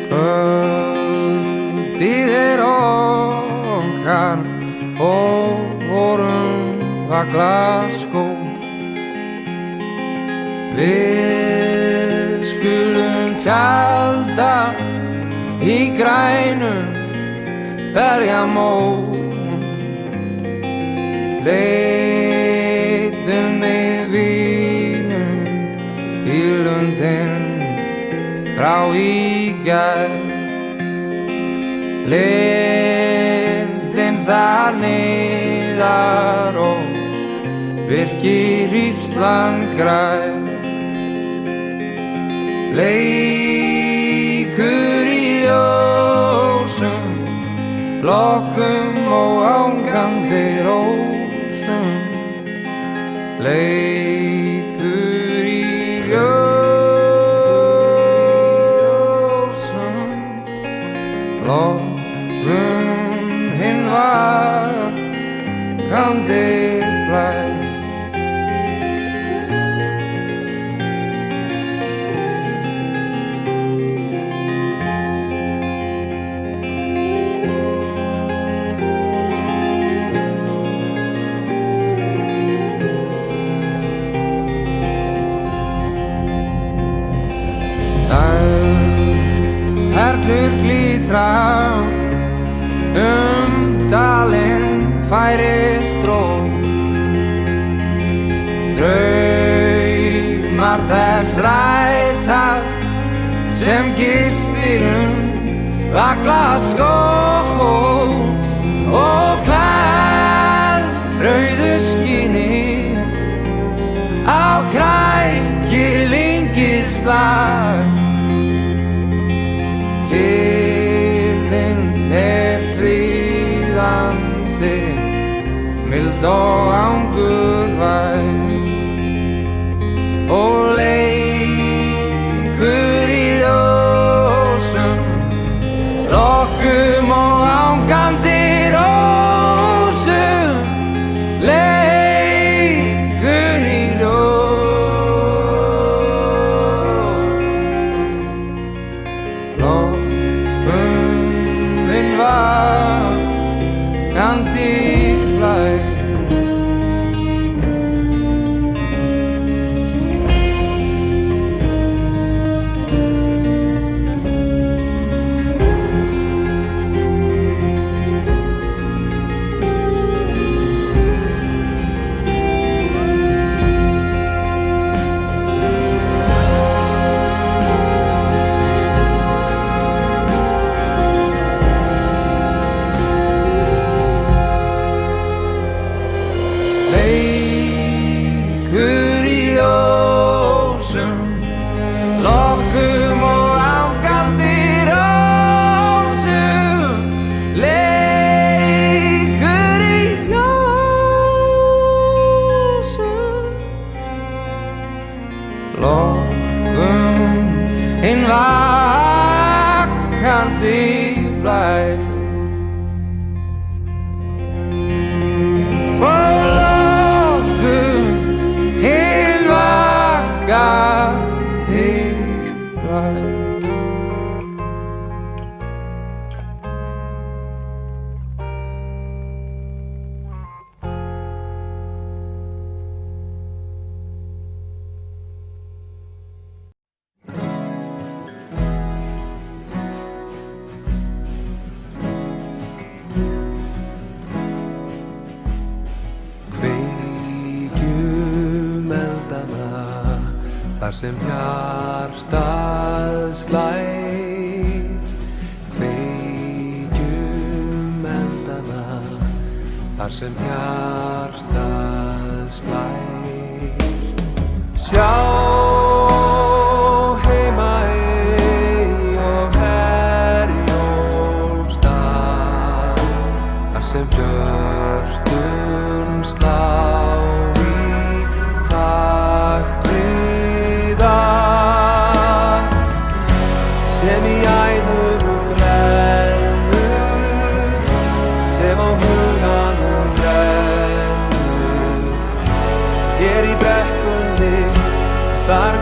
Kvöldið okkar og vorum að Glasgow. Við skulum tjalda í grænum berjamóum. Leitum með vínum í lundin frá í gær. Lindin þar niðar og virkir Ísland grær. Leikur í ljósum, lokkum og ángandi rósum. Leikur í ljósum, lokkum hinn vakandi blær. Perlur glitra dalinn færist ró. Draumar þess rætast sem gistir að Glasgow. Og hvað rauðu skíni á krækilingislag. Kyrrðin fríðandi, mild og angurvær. Og leikur í ljósum, lokkum og angandi rósum. Leikur í ljósum, vakandi blær. Leikur í ljósum, lokkum og ángandi rósum. Leikur í ljósum, lokkum hinn vakandi blær. Kveikjum eldana þar sem hjartað slær. Kveikjum eldana þar sem hjartað slær. Sjá heima og Herjólfsdal þar sem hjörtun slá í takt við að sem í æður rennur, sem á huganum rennur. Hér í brekkunni þar